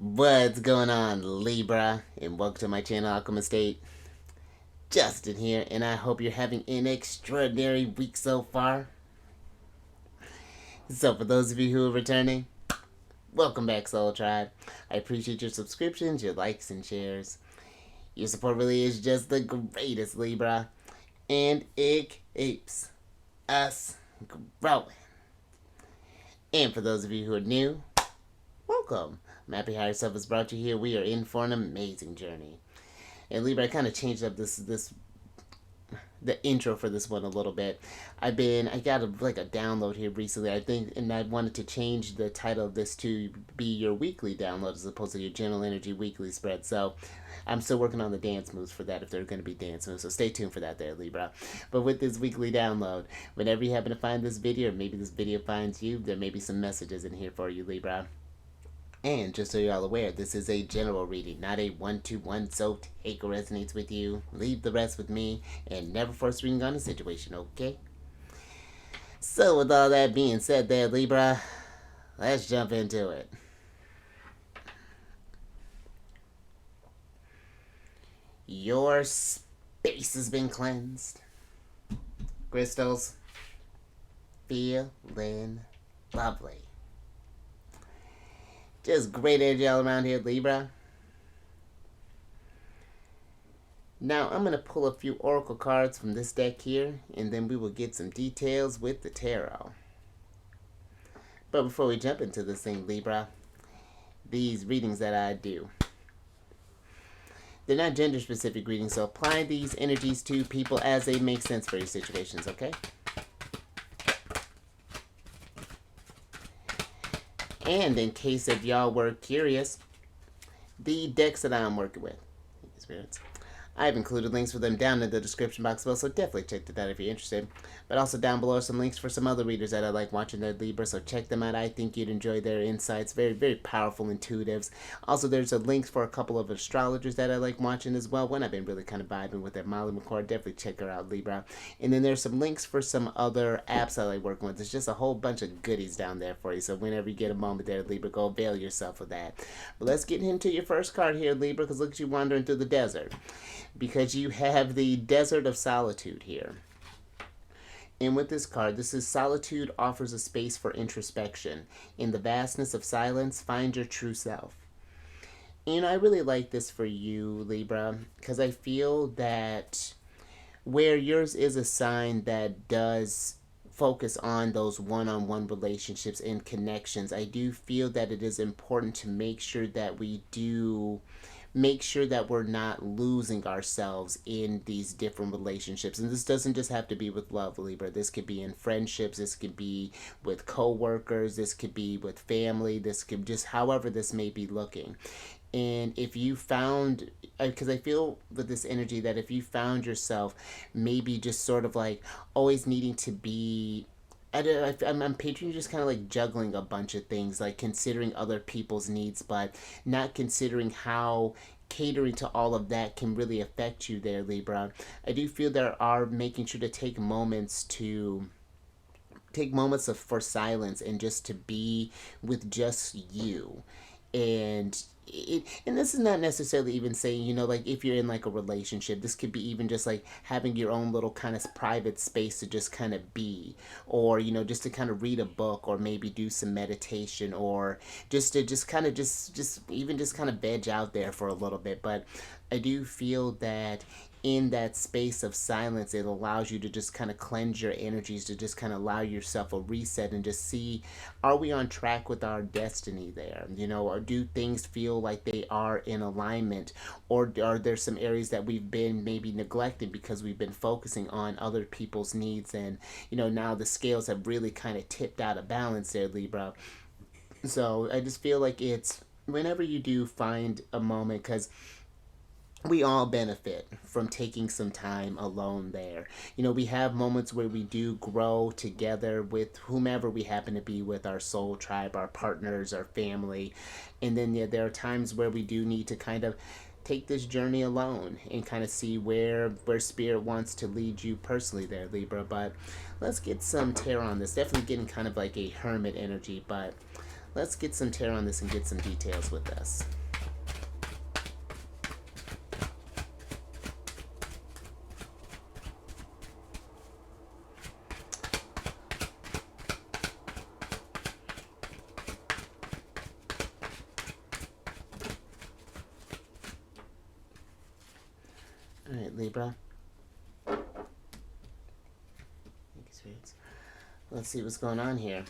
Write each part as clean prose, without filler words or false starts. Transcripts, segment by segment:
What's going on, Libra? And welcome to my channel, Alchemist. Justin here, and I hope you're having an extraordinary week so far. So, for those of you who are returning, welcome back, Soul Tribe. I appreciate your subscriptions, your likes, and shares. Your support really is just the greatest, Libra, and it keeps us growing. And for those of you who are new, welcome. I'm happy how yourself has brought you here. We are in for an amazing journey. And Libra, I kind of changed up the intro for this one a little bit. I got a download here recently, I think, and I wanted to change the title of this to be your weekly download as opposed to your general energy weekly spread. So I'm still working on the dance moves for that, if they're going to be dance moves. So stay tuned for that there, Libra. But with this weekly download, whenever you happen to find this video, or maybe this video finds you, there may be some messages in here for you, Libra. And just so you're all aware, this is a general reading, not a one-to-one, so take what resonates with you, leave the rest with me, and never force reading on a situation, okay? So with all that being said there, Libra, let's jump into it. Your space has been cleansed. Crystals, feeling lovely. Just great energy all around here, Libra. Now, I'm going to pull a few oracle cards from this deck here, and then we will get some details with the tarot. But before we jump into this thing, Libra, these readings that I do, they're not gender-specific readings, so apply these energies to people as they make sense for your situations, okay? And in case if y'all were curious, the decks that I'm working with, spirits, I've included links for them down in the description box below, so definitely check that out if you're interested. But also down below are some links for some other readers that I like watching their Libra, so check them out. I think you'd enjoy their insights. Very, very powerful intuitives. Also, there's a links for a couple of astrologers that I like watching as well. One I've been really kind of vibing with, that Molly McCord. Definitely check her out, Libra. And then there's some links for some other apps I like working with. There's just a whole bunch of goodies down there for you, so whenever you get a moment there, Libra, go avail yourself of that. But let's get into your first card here, Libra, because look at you wandering through the desert. Because you have the Desert of Solitude here. And with this card, this is solitude offers a space for introspection. In the vastness of silence, find your true self. And I really like this for you, Libra, because I feel that where yours is a sign that does focus on those one-on-one relationships and connections, I do feel that it is important to make sure that we do make sure that we're not losing ourselves in these different relationships. And this doesn't just have to be with love, Libra. This could be in friendships, this could be with co-workers, this could be with family, this could just however this may be looking. And if you found, because I feel with this energy that if you found yourself maybe just sort of like always needing to be, I'm picturing you just kind of like juggling a bunch of things, like considering other people's needs, but not considering how catering to all of that can really affect you there, Libra. I do feel there are making sure to take moments for silence and just to be with just you. And this is not necessarily even saying, you know, like if you're in like a relationship, this could be even just like having your own little kind of private space to just kind of be, or, you know, just to kind of read a book, or maybe do some meditation, or just to just kind of just even just kind of veg out there for a little bit. But I do feel that in that space of silence, it allows you to just kind of cleanse your energies, to just kind of allow yourself a reset and just see, are we on track with our destiny there? You know, or do things feel like they are in alignment? Or are there some areas that we've been maybe neglecting because we've been focusing on other people's needs? And, you know, now the scales have really kind of tipped out of balance there, Libra. So I just feel like it's whenever you do find a moment, because we all benefit from taking some time alone there. You know, we have moments where we do grow together with whomever we happen to be with, our soul tribe, our partners, our family. And then there are times where we do need to kind of take this journey alone and kind of see where spirit wants to lead you personally there, Libra. But let's get some tarot on this. Definitely getting kind of like a hermit energy, but Let's get some tarot on this and get some details with this. All right, Libra. Let's see what's going on here.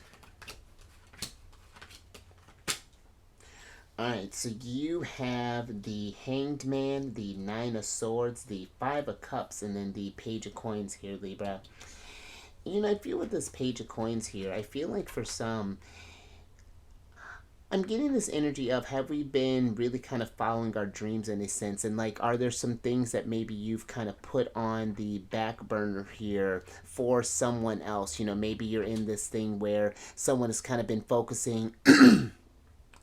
Alright, so you have the Hanged Man, the Nine of Swords, the Five of Cups, and then the Page of Coins here, Libra. You know, I feel with this Page of Coins here, I feel like for some, I'm getting this energy of, have we been really kind of following our dreams in a sense? And like, are there some things that maybe you've kind of put on the back burner here for someone else? You know, maybe you're in this thing where someone has kind of been focusing,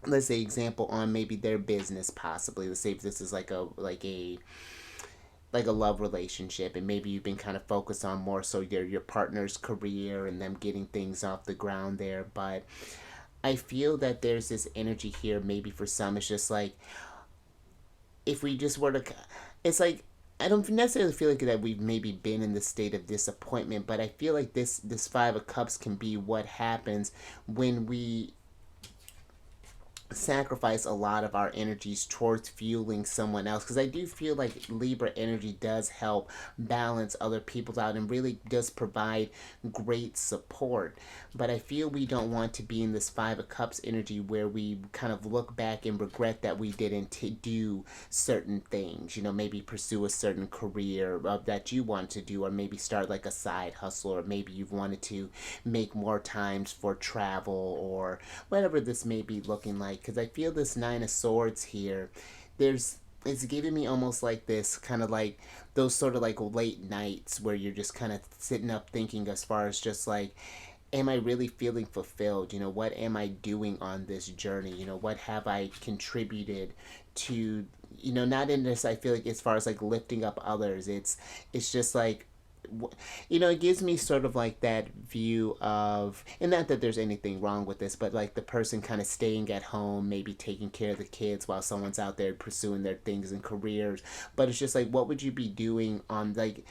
let's say example, on maybe their business possibly. Let's say if this is like a love relationship, and maybe you've been kind of focused on more so your partner's career and them getting things off the ground there. But I feel that there's this energy here, maybe for some, it's just like, if we just were to, it's like, I don't necessarily feel like that we've maybe been in this state of disappointment, but I feel like this Five of Cups can be what happens when we sacrifice a lot of our energies towards fueling someone else, because I do feel like Libra energy does help balance other people out and really does provide great support. But I feel we don't want to be in this Five of Cups energy where we kind of look back and regret that we didn't do certain things, you know, maybe pursue a certain career that you want to do, or maybe start like a side hustle, or maybe you've wanted to make more times for travel, or whatever this may be looking like. Because I feel this Nine of Swords here, it's giving me almost like this kind of like those sort of like late nights where you're just kind of sitting up thinking, as far as just like, am I really feeling fulfilled? You know, what am I doing on this journey? You know, what have I contributed to, you know, not in this, I feel like as far as like lifting up others, it's just like, you know, it gives me sort of like that view of, and not that there's anything wrong with this, but like the person kind of staying at home, maybe taking care of the kids while someone's out there pursuing their things and careers. But it's just like, what would you be doing on like,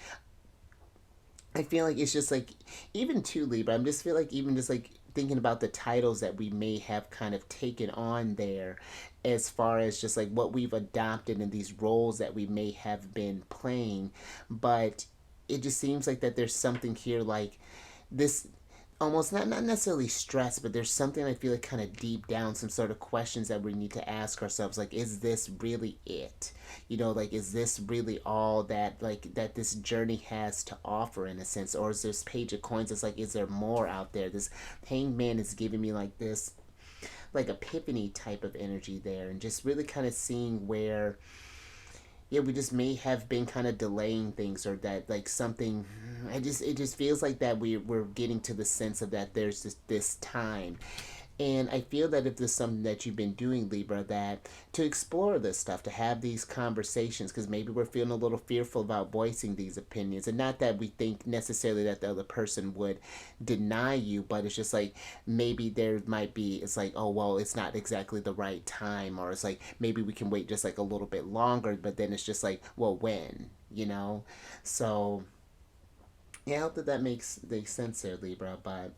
I feel like it's just like, even to Libra, I'm just feel like even just like thinking about the titles that we may have kind of taken on there, as far as just like what we've adopted in these roles that we may have been playing. But it just seems like that there's something here like this, almost not necessarily stress, but there's something I feel like kind of deep down, some sort of questions that we need to ask ourselves, like, is this really it? You know, like, is this really all that, like, that this journey has to offer in a sense? Or is this Page of Coins, it's like, is there more out there? This Hanged Man is giving me like this like epiphany type of energy there, and just really kind of seeing where, yeah, we just may have been kind of delaying things, or that like something, it just feels like that we're getting to the sense of that there's this time. And I feel that if there's something that you've been doing, Libra, that to explore this stuff, to have these conversations, because maybe we're feeling a little fearful about voicing these opinions. And not that we think necessarily that the other person would deny you, but it's just like, maybe there might be, it's like, oh, well, it's not exactly the right time. Or it's like, maybe we can wait just like a little bit longer, but then it's just like, well, when, you know? So, yeah, I hope that makes sense there, Libra, but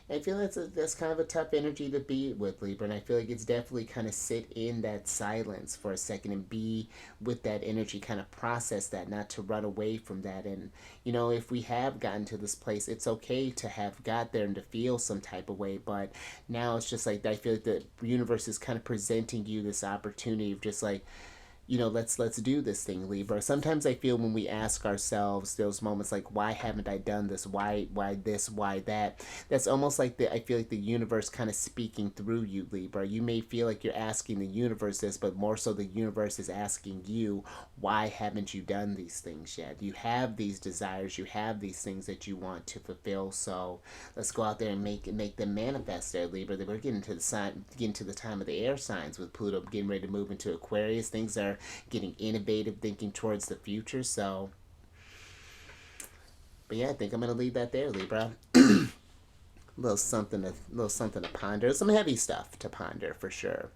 I feel that's kind of a tough energy to be with, Libra, and I feel like it's definitely kind of sit in that silence for a second and be with that energy, kind of process that, not to run away from that. And, you know, if we have gotten to this place, it's okay to have got there and to feel some type of way, but now it's just like, I feel like the universe is kind of presenting you this opportunity of just like, you know, let's do this thing, Libra. Sometimes I feel when we ask ourselves those moments like, why haven't I done this? Why this? Why that? That's almost like I feel like the universe kind of speaking through you, Libra. You may feel like you're asking the universe this, but more so the universe is asking you, why haven't you done these things yet? You have these desires, you have these things that you want to fulfill. So let's go out there and make them manifest there, Libra. We're getting to the time of the air signs with Pluto getting ready to move into Aquarius. Things are getting innovative, thinking towards the future. So, but yeah, I think I'm going to leave that there, Libra. little something to ponder. Some heavy stuff to ponder for sure.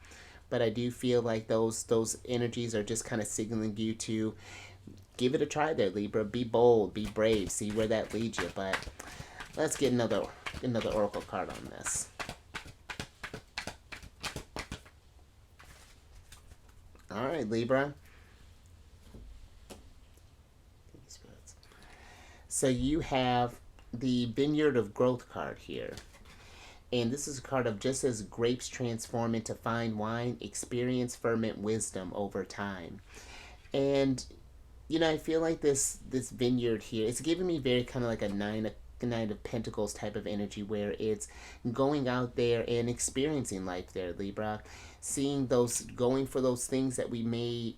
But I do feel like those energies are just kind of signaling you to give it a try there, Libra. Be bold, be brave, see where that leads you. But let's get another oracle card on this. All right, Libra. So you have the Vineyard of Growth card here. And this is a card of just as grapes transform into fine wine, experience ferment wisdom over time. And I feel like this vineyard here, it's giving me very kind of like a nine of pentacles type of energy, where it's going out there and experiencing life there, Libra. Seeing those, going for those things that we may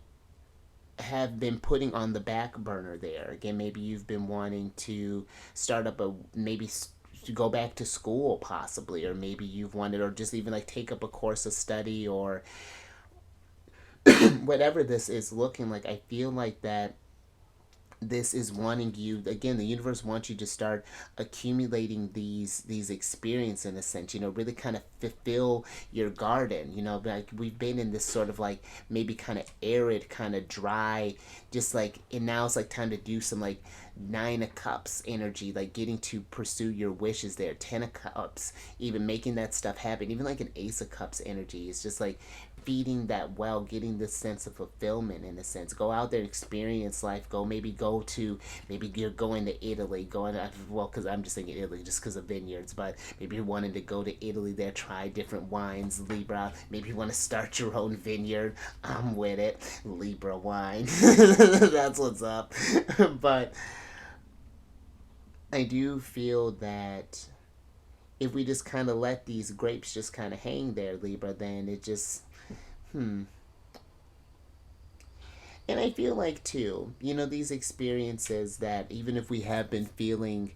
have been putting on the back burner there. Again, maybe you've been wanting to start up maybe to go back to school possibly, or maybe you've wanted, or just even like take up a course of study, or whatever this is looking like. I feel like that this is wanting you, again, the universe wants you to start accumulating these experiences, in a sense, really kind of fulfill your garden. Like we've been in this sort of like maybe kind of arid, kind of dry, just like, and now it's like time to do some like Nine of Cups energy, like getting to pursue your wishes there. Ten of Cups, even making that stuff happen. Even like an Ace of Cups energy. It's just like feeding that well, getting this sense of fulfillment, in a sense. Go out there, experience life. Maybe you're going to Italy, because I'm just thinking Italy just because of vineyards, but maybe you're wanting to go to Italy there, try different wines, Libra. Maybe you want to start your own vineyard. I'm with it. Libra wine. That's what's up. But I do feel that if we just kind of let these grapes just kind of hang there, Libra, then it just, and I feel like, too, these experiences that even if we have been feeling,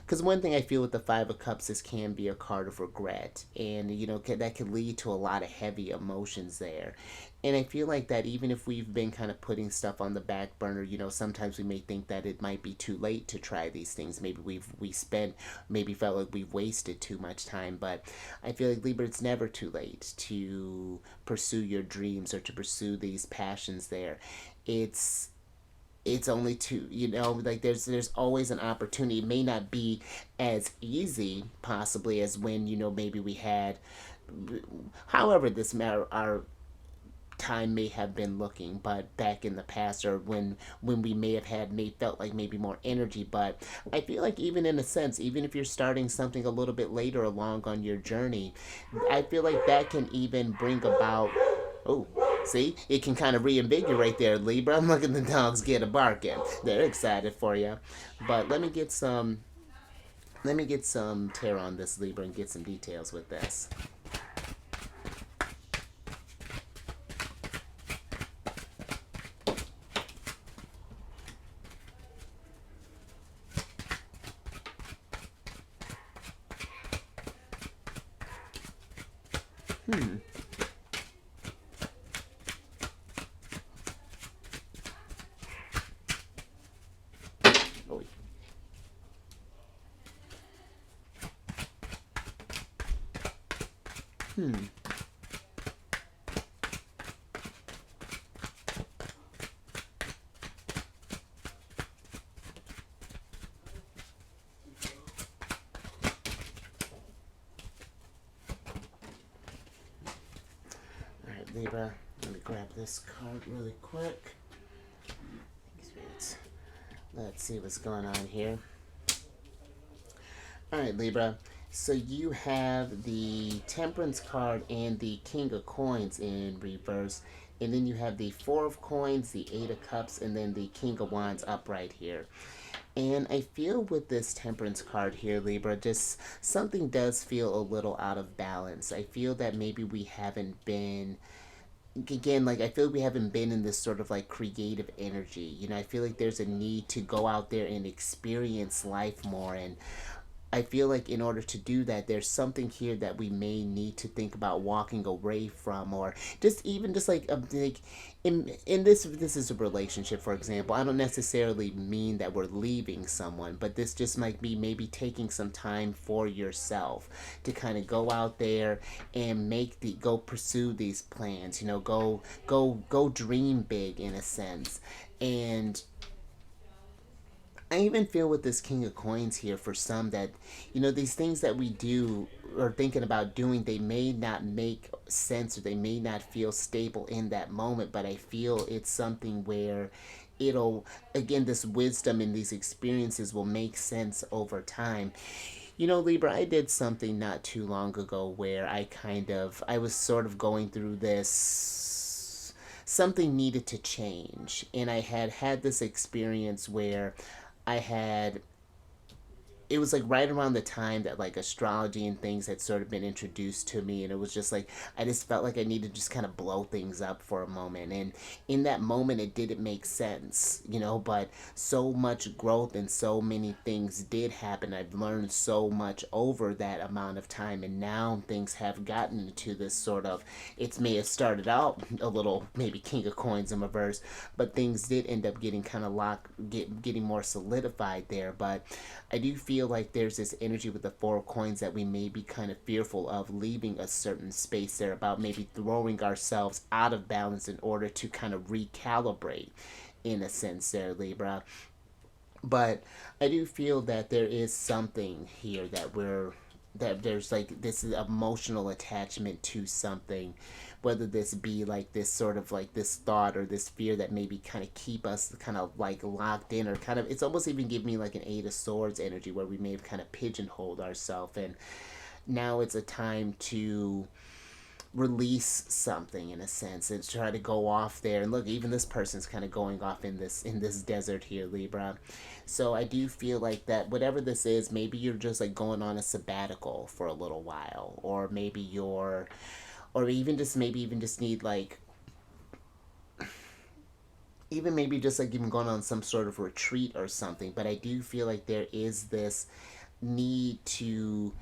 because one thing I feel with the Five of Cups, this can be a card of regret, and that can lead to a lot of heavy emotions there. And I feel like that even if we've been kind of putting stuff on the back burner, sometimes we may think that it might be too late to try these things. Maybe maybe felt like we've wasted too much time. But I feel like, Libra, it's never too late to pursue your dreams or to pursue these passions there. It's only to, like there's always an opportunity. It may not be as easy possibly as when maybe we had, however this matter, our time may have been looking, but back in the past, or when we may have felt like maybe more energy. But I feel like, even in a sense, even if you're starting something a little bit later along on your journey, I feel like that can even bring about, oh, see, it can kind of reinvigorate there, Libra. I'm looking at the dogs get a barking. They're excited for you. But let me get some tarot on this, Libra, and get some details with this. Oh, Alright, Libra, let me grab this card really quick. Let's see what's going on here. Alright, Libra. So you have the Temperance card and the King of Coins in reverse. And then you have the Four of Coins, the Eight of Cups, and then the King of Wands upright here. And I feel with this Temperance card here, Libra, just something does feel a little out of balance. I feel that maybe we haven't been, again, like I feel like we haven't been in this sort of like creative energy. I feel like there's a need to go out there and experience life more. And I feel like in order to do that, there's something here that we may need to think about walking away from, or just even just like in this is a relationship, for example. I don't necessarily mean that we're leaving someone, but this just might be maybe taking some time for yourself to kind of go out there and go pursue these plans. You know, go dream big in a sense, and I even feel with this King of Coins here for some that, you know, these things that we do or thinking about doing, they may not make sense or they may not feel stable in that moment, but I feel it's something where it'll, again, this wisdom and these experiences will make sense over time. You know, Libra, I did something not too long ago where I was sort of going through this, something needed to change. And I had this experience where I had it was like right around the time that like astrology and things had sort of been introduced to me, and it was just like I just felt like I needed to just kind of blow things up for a moment. And in that moment it didn't make sense, you know, but so much growth and so many things did happen. I've learned so much over that amount of time, and now things have gotten to this sort of, it may have started out a little maybe King of Coins in reverse, but things did end up getting kind of getting more solidified there. But I do feel like there's this energy with the Four of Coins that we may be kind of fearful of leaving a certain space there, about maybe throwing ourselves out of balance in order to kind of recalibrate in a sense there, Libra. But I do feel that there is something here that there's like this emotional attachment to something, whether this be like this sort of like this thought or this fear that maybe kind of keep us kind of like locked in, or kind of, it's almost even give me like an Eight of Swords energy where we may have kind of pigeonholed ourselves, and now it's a time to release something in a sense and try to go off there. And look, even this person's kind of going off in this desert here, Libra. So I do feel like that whatever this is, maybe you're just like going on a sabbatical for a little while, or maybe you're, or even just maybe even just need like, even maybe just like even going on some sort of retreat or something. But I do feel like there is this need to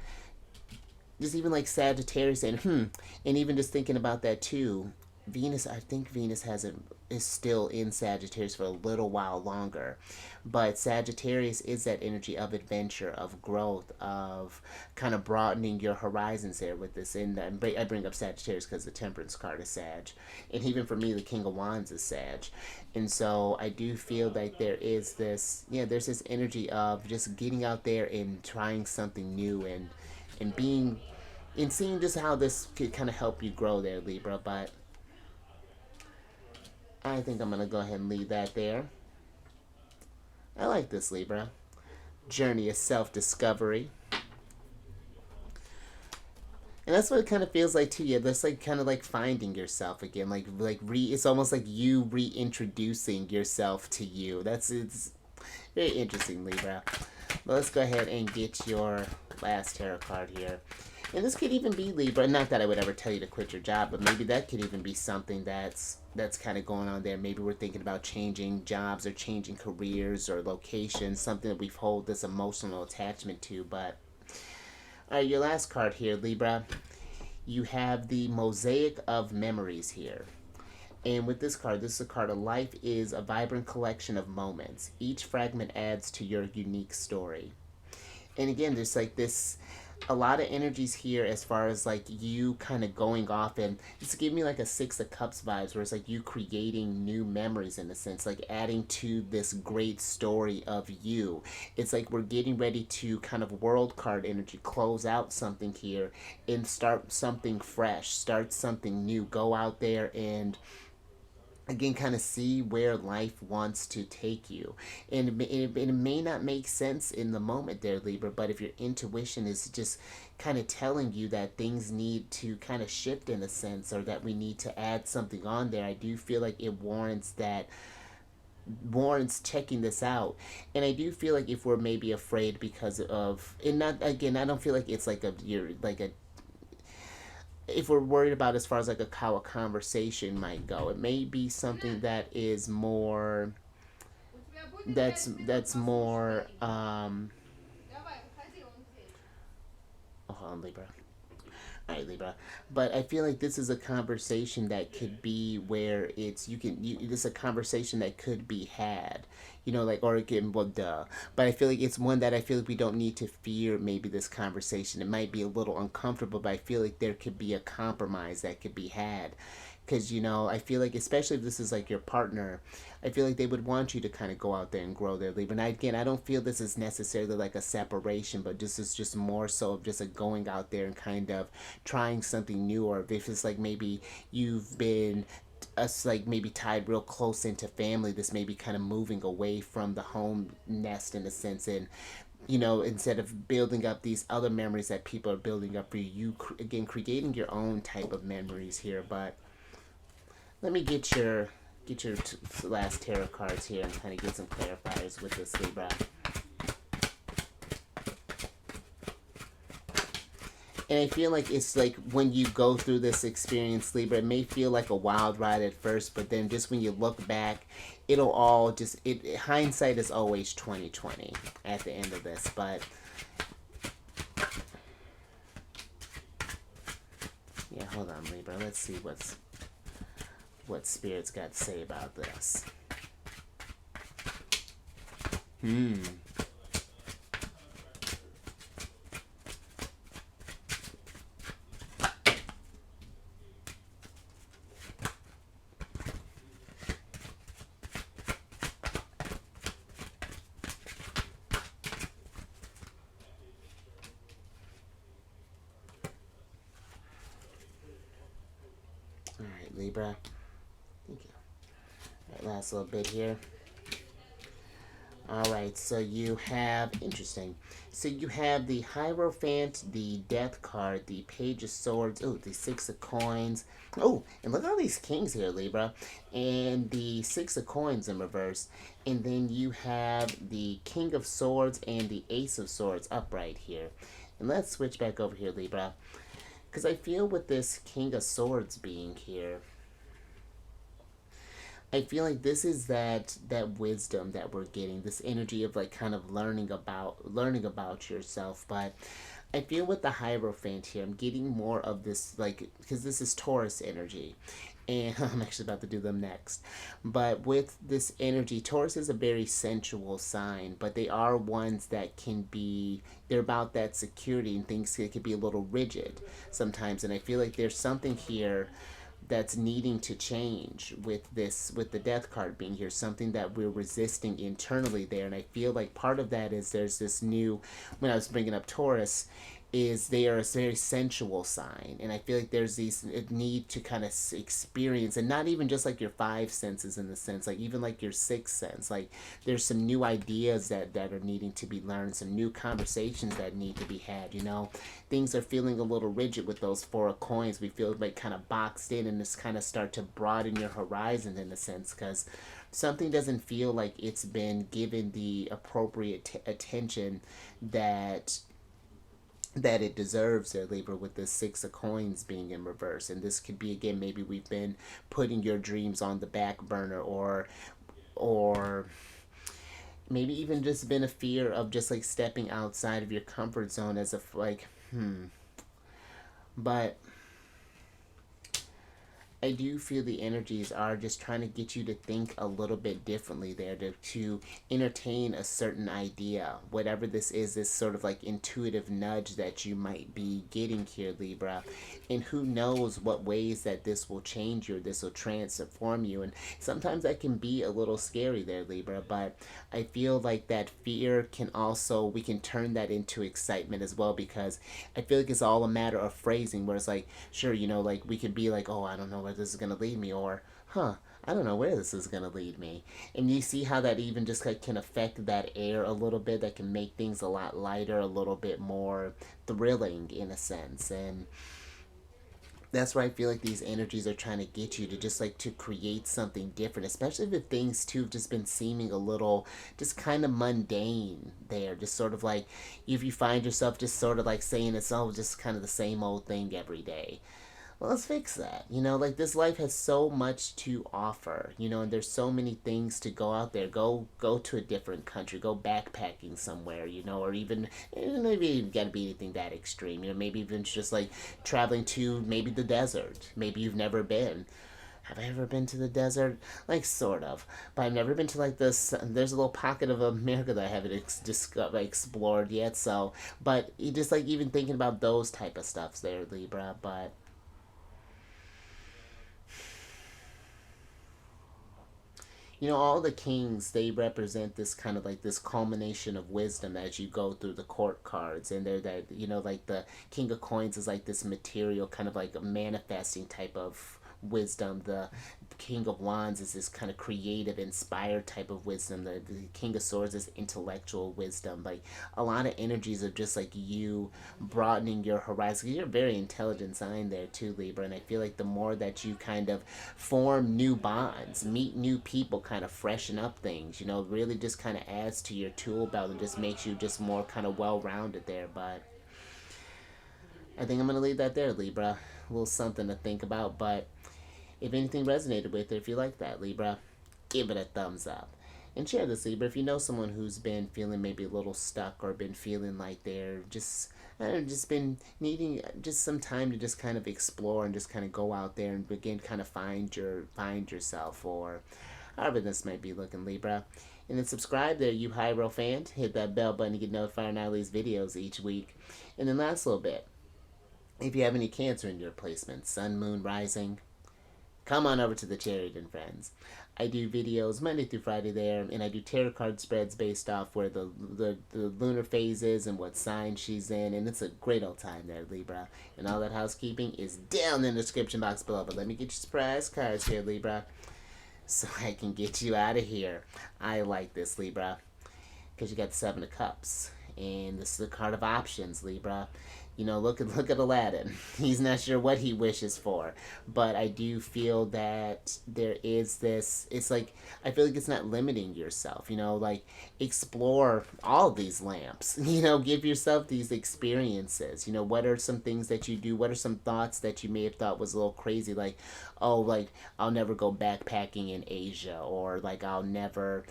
just even like Sagittarius and even just thinking about that too. Venus, I think Venus hasn't is still in Sagittarius for a little while longer, but Sagittarius is that energy of adventure, of growth, of kind of broadening your horizons there with this. And I bring up Sagittarius because the Temperance card is Sag, and even for me, the King of Wands is Sag, and so I do feel like there is this, yeah, there's this energy of just getting out there and trying something new, and being and seeing just how this could kind of help you grow there, Libra. But I think I'm going to go ahead and leave that there. I like this, Libra. Journey of self-discovery. And that's what it kind of feels like too. Yeah, that's like kind of like finding yourself again. It's almost like you reintroducing yourself to you. It's very interesting, Libra. But let's go ahead and get your last tarot card here. And this could even be, Libra, not that I would ever tell you to quit your job, but maybe that could even be something that's kind of going on there. Maybe we're thinking about changing jobs or changing careers or locations, something that we've hold this emotional attachment to. But all right, your last card here, Libra. You have the Mosaic of Memories here. And with this card, this is a card of life is a vibrant collection of moments. Each fragment adds to your unique story. And again, there's like this, a lot of energies here as far as like you kind of going off, and it's giving me like a Six of Cups vibes, where it's like you creating new memories in a sense, like adding to this great story of you. It's like we're getting ready to kind of world card energy, close out something here and start something fresh, start something new, go out there and again kind of see where life wants to take you. And it may not make sense in the moment there, Libra, but if your intuition is just kind of telling you that things need to kind of shift in a sense, or that we need to add something on there, I do feel like it warrants checking this out. And I do feel like if we're maybe afraid because of, and not, again, I don't feel like it's like you're like a, if we're worried about as far as like how a conversation might go, it may be something that is more, that's more hold on, Libra. All right, Libra. But I feel like this is a conversation that could be where this is a conversation that could be had, like, or again, well, duh. But I feel like it's one that I feel like we don't need to fear maybe this conversation. It might be a little uncomfortable, but I feel like there could be a compromise that could be had. Because, I feel like, especially if this is like your partner, I feel like they would want you to kind of go out there and grow their Libra. And again, I don't feel this is necessarily like a separation, but this is just more so of just a going out there and kind of trying something new. Or if it's like maybe you've been us like maybe tied real close into family, this may be kind of moving away from the home nest in a sense, and instead of building up these other memories that people are building up for you, again creating your own type of memories here. But let me get your last tarot cards here and kind of get some clarifiers with this, Libra. And I feel like it's like when you go through this experience, Libra, it may feel like a wild ride at first, but then just when you look back, it'll all just hindsight is always 2020 at the end of this. But yeah, hold on, Libra. Let's see what Spirit's got to say about this. All right, Libra. Thank you. All right, last little bit here. All right, so you have, interesting. So you have the Hierophant, the Death card, the Page of Swords, oh, the Six of Coins. Oh, and look at all these kings here, Libra. And the Six of Coins in reverse. And then you have the King of Swords and the Ace of Swords upright here. And let's switch back over here, Libra. Because I feel with this King of Swords being here, I feel like this is that wisdom that we're getting, this energy of like kind of learning about yourself. But I feel with the Hierophant here, I'm getting more of this, like, because this is Taurus energy, and I'm actually about to do them next. But with this energy, Taurus is a very sensual sign, but they are ones that they're about that security, and things that can be a little rigid sometimes. And I feel like there's something here that's needing to change with the Death card being here, something that we're resisting internally there. And I feel like part of that is there's this new, when I was bringing up Taurus, is they are a very sensual sign, and I feel like there's these need to kind of experience, and not even just like your five senses in the sense, like even like your sixth sense, like there's some new ideas that are needing to be learned, some new conversations that need to be had. Things are feeling a little rigid with those Four of Coins. We feel like kind of boxed in, and just kind of start to broaden your horizon in a sense, because something doesn't feel like it's been given the appropriate attention that it deserves there, Libra, with the Six of Coins being in reverse. And this could be, again, maybe we've been putting your dreams on the back burner, or maybe even just been a fear of just like stepping outside of your comfort zone as if like, but I do feel the energies are just trying to get you to think a little bit differently there, to entertain a certain idea, whatever this is, this sort of like intuitive nudge that you might be getting here, Libra. And who knows what ways that this will change you, or this will transform you. And sometimes that can be a little scary there, Libra, but I feel like that fear we can turn that into excitement as well, because I feel like it's all a matter of phrasing, where it's like, sure, like we could be like, oh, I don't know where this is going to lead me, or I don't know where this is going to lead me. And you see how that even just like can affect that air a little bit, that can make things a lot lighter, a little bit more thrilling in a sense. And that's why I feel like these energies are trying to get you to just like to create something different, especially if things too have just been seeming a little just kind of mundane there, just sort of like if you find yourself just sort of like saying it's all just kind of the same old thing every day. Well, let's fix that. Like this life has so much to offer, and there's so many things to go out there. Go to a different country, go backpacking somewhere, or even maybe even gotta be anything that extreme. Maybe even just like traveling to maybe the desert. Maybe you've never been. Have I ever been to the desert? Like, sort of. But I've never been to, like, this. There's a little pocket of America that I haven't explored yet, so. But you just, like, even thinking about those type of stuffs there, Libra. But all the kings, they represent this kind of like this culmination of wisdom as you go through the court cards. And they're that, like the King of Coins is like this material kind of like a manifesting type of wisdom. The King of Wands is this kind of creative, inspired type of wisdom. The King of Swords is intellectual wisdom. Like a lot of energies of just like you broadening your horizon. You're a very intelligent sign there too, Libra. And I feel like the more that you kind of form new bonds, meet new people, kind of freshen up things, really just kind of adds to your tool belt and just makes you just more kind of well-rounded there. But I think I'm going to leave that there, Libra. A little something to think about. But if anything resonated with it, if you like that, Libra, give it a thumbs up. And share this, Libra, if you know someone who's been feeling maybe a little stuck or been feeling like they're just, I don't know, just been needing just some time to just kind of explore and just kind of go out there and begin kind of find yourself, or however this might be looking, Libra. And then subscribe there, you Hyro fan. Hit that bell button to get notified when I release videos each week. And then last little bit, if you have any Cancer in your placement, Sun, Moon, Rising, come on over to the Chariot and Friends. I do videos Monday through Friday there, and I do tarot card spreads based off where the lunar phase is and what sign she's in, and it's a great old time there, Libra. And all that housekeeping is down in the description box below. But let me get you surprise cards here, Libra, so I can get you out of here. I like this, Libra, because you got the Seven of Cups, and this is the card of options, Libra. Look at Aladdin. He's not sure what he wishes for, but I do feel that there is this. It's like I feel like it's not limiting yourself. Like explore all these lamps. Give yourself these experiences. What are some things that you do? What are some thoughts that you may have thought was a little crazy? Like, oh, like I'll never go backpacking in Asia, or like I'll never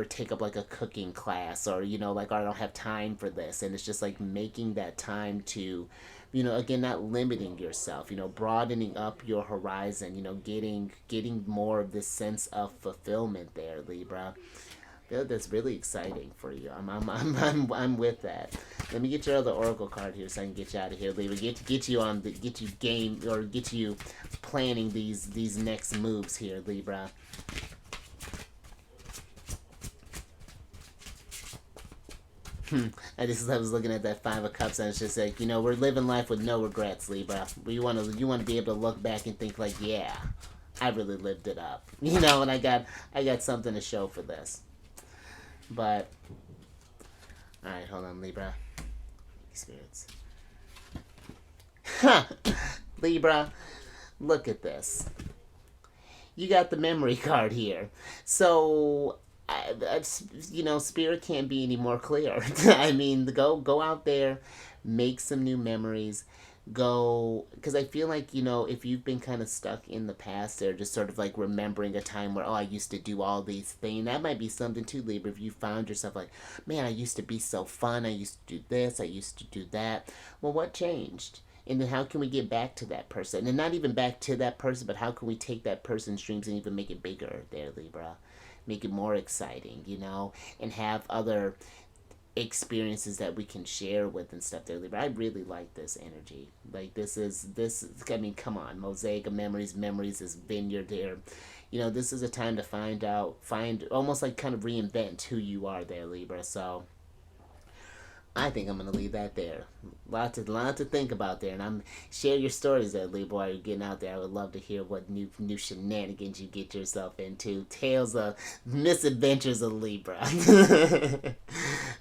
take up like a cooking class, or like, or I don't have time for this. And it's just like making that time to, again, not limiting yourself, broadening up your horizon, getting more of this sense of fulfillment there, Libra. I feel like that's really exciting for you. I'm with that. Let me get your other oracle card here so I can get you out of here, Libra. Get you game, or get you planning these next moves here, Libra. I was looking at that Five of Cups, and it's just like, we're living life with no regrets, Libra. You want to be able to look back and think like, yeah, I really lived it up, and I got something to show for this. But all right, hold on, Libra. Spirits. Libra, look at this. You got the memory card here, so. Spirit can't be any more clear. I mean, go out there, make some new memories. Go, because I feel like, if you've been kind of stuck in the past, or just sort of like remembering a time where, oh, I used to do all these things, that might be something too, Libra. If you found yourself like, man, I used to be so fun, I used to do this, I used to do that. Well, what changed? And then how can we get back to that person? And not even back to that person, but how can we take that person's dreams and even make it bigger there, Libra? Make it more exciting, and have other experiences that we can share with and stuff there, Libra. I really like this energy. Like this is, I mean, come on, mosaic of memories is vineyard there. This is a time to find almost like kind of reinvent who you are there, Libra. So I think I'm gonna leave that there. Lot to think about there, and I'm share your stories there, Libra, while you're getting out there. I would love to hear what new shenanigans you get yourself into. Tales of misadventures of Libra.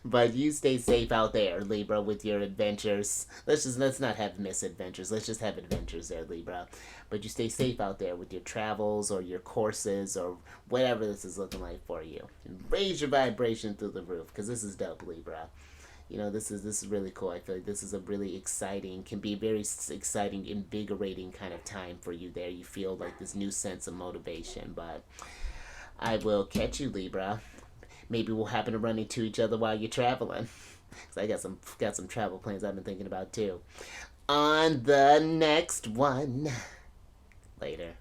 But you stay safe out there, Libra, with your adventures. Let's not have misadventures. Let's just have adventures there, Libra. But you stay safe out there with your travels or your courses or whatever this is looking like for you. And raise your vibration through the roof, because this is dope, Libra. This is really cool. I feel like this is a really exciting, can be very exciting, invigorating kind of time for you there. You feel like this new sense of motivation. But I will catch you, Libra. Maybe we'll happen to run into each other while you're traveling. Cause I got some travel plans I've been thinking about too. On the next one. Later.